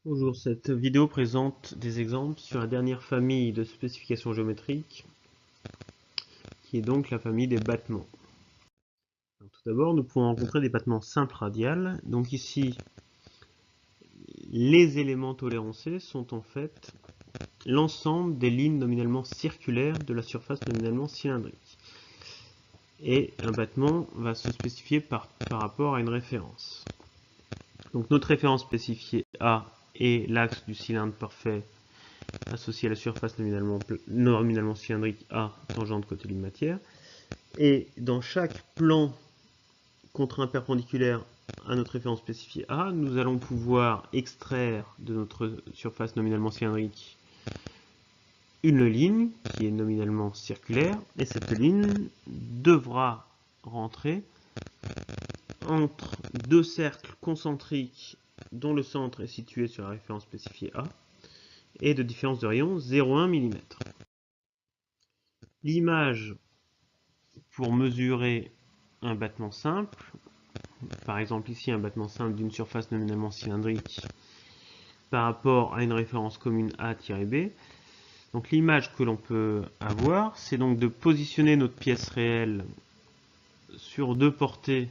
Bonjour, cette vidéo présente des exemples sur la dernière famille de spécifications géométriques, qui est donc la famille des battements. Alors, tout d'abord, nous pouvons rencontrer des battements simples radiales. Donc ici, les éléments tolérancés sont en fait l'ensemble des lignes nominalement circulaires de la surface nominalement cylindrique. Et un battement va se spécifier par rapport à une référence. Donc notre référence spécifiée A est l'axe du cylindre parfait associé à la surface nominalement cylindrique A tangente côté d'une matière. Et dans chaque plan contraint perpendiculaire à notre référence spécifiée A, nous allons pouvoir extraire de notre surface nominalement cylindrique une ligne qui est nominalement circulaire, et cette ligne devra rentrer entre deux cercles concentriques dont le centre est situé sur la référence spécifiée A, et de différence de rayon 0,1 mm. L'image pour mesurer un battement simple, par exemple ici un battement simple d'une surface nominalement cylindrique par rapport à une référence commune A-B, donc l'image que l'on peut avoir, c'est donc de positionner notre pièce réelle sur deux portées,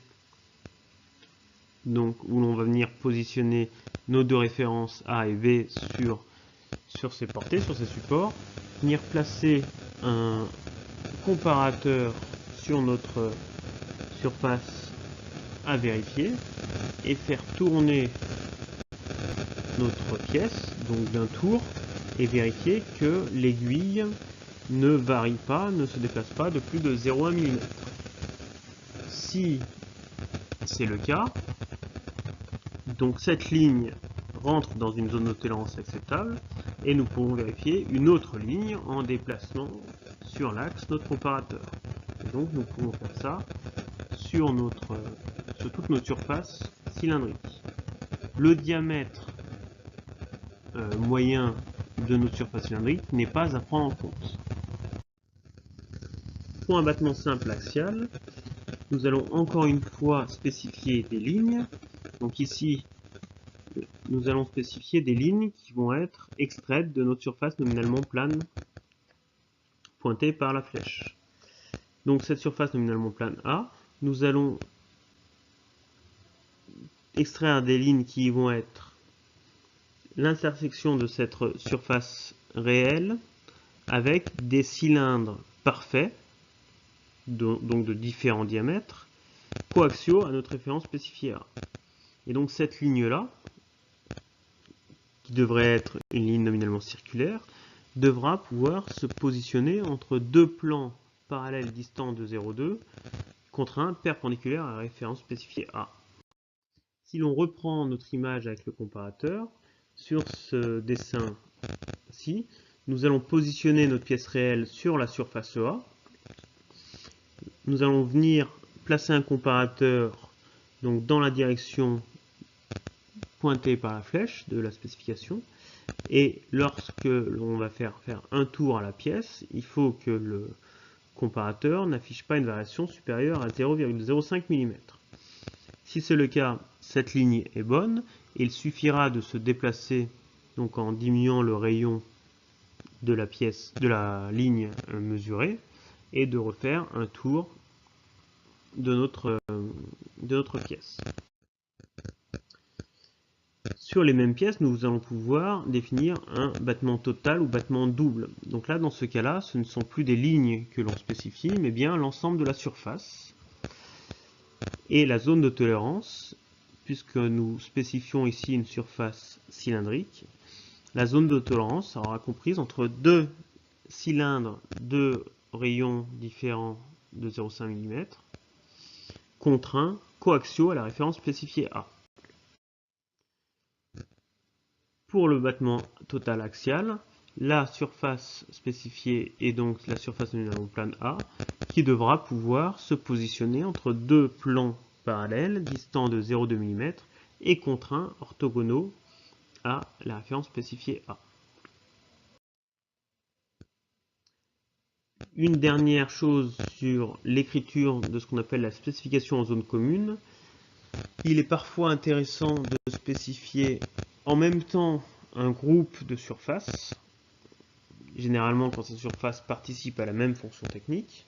donc où l'on va venir positionner nos deux références A et B sur ces portées, sur ces supports, venir placer un comparateur sur notre surface à vérifier et faire tourner notre pièce, donc d'un tour, et vérifier que l'aiguille ne varie pas, ne se déplace pas de plus de 0,1 mm. Si c'est le cas, donc cette ligne rentre dans une zone de tolérance acceptable et nous pouvons vérifier une autre ligne en déplacement sur l'axe notre comparateur. Et donc nous pouvons faire ça sur toute notre surface cylindrique. Le diamètre moyen de notre surface cylindrique n'est pas à prendre en compte. Pour un battement simple axial, nous allons encore une fois spécifier des lignes. Donc ici, nous allons spécifier des lignes qui vont être extraites de notre surface nominalement plane pointée par la flèche. Donc cette surface nominalement plane A, nous allons extraire des lignes qui vont être l'intersection de cette surface réelle avec des cylindres parfaits, donc de différents diamètres, coaxiaux à notre référence spécifiée A. Et donc cette ligne-là, qui devrait être une ligne nominalement circulaire, devra pouvoir se positionner entre deux plans parallèles distants de 0,2, contraints perpendiculaires à la référence spécifiée A. Si l'on reprend notre image avec le comparateur, sur ce dessin-ci, nous allons positionner notre pièce réelle sur la surface A. Nous allons venir placer un comparateur donc dans la direction pointée par la flèche de la spécification. Et lorsque l'on va faire un tour à la pièce, il faut que le comparateur n'affiche pas une variation supérieure à 0,05 mm. Si c'est le cas, cette ligne est bonne. Il suffira de se déplacer donc en diminuant le rayon de la ligne mesurée et de refaire un tour de notre pièce. Sur les mêmes pièces, nous allons pouvoir définir un battement total ou battement double. Donc là, dans ce cas-là, ce ne sont plus des lignes que l'on spécifie, mais bien l'ensemble de la surface. Et la zone de tolérance, puisque nous spécifions ici une surface cylindrique, la zone de tolérance sera comprise entre deux cylindres de rayons différents de 0,5 mm, contraints coaxiaux à la référence spécifiée A. Pour le battement total axial, la surface spécifiée est donc la surface nominalement plane A, qui devra pouvoir se positionner entre deux plans parallèles distants de 0,2 mm et contraints orthogonaux à la référence spécifiée A. Une dernière chose sur l'écriture de ce qu'on appelle la spécification en zone commune. Il est parfois intéressant de spécifier en même temps un groupe de surfaces. Généralement, quand ces surfaces participent à la même fonction technique.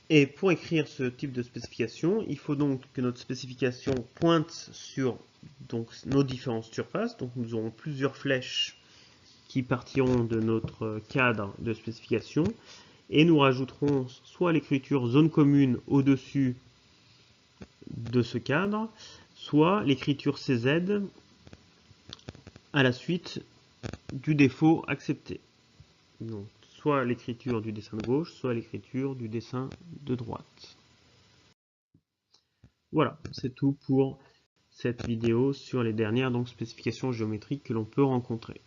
Et pour écrire ce type de spécification, il faut donc que notre spécification pointe sur nos différentes surfaces. Donc nous aurons plusieurs flèches qui partiront de notre cadre de spécification. Et nous rajouterons soit l'écriture zone commune au-dessus de ce cadre, soit l'écriture CZ à la suite du défaut accepté. Donc, soit l'écriture du dessin de gauche, soit l'écriture du dessin de droite. Voilà, c'est tout pour cette vidéo sur les dernières spécifications géométriques que l'on peut rencontrer.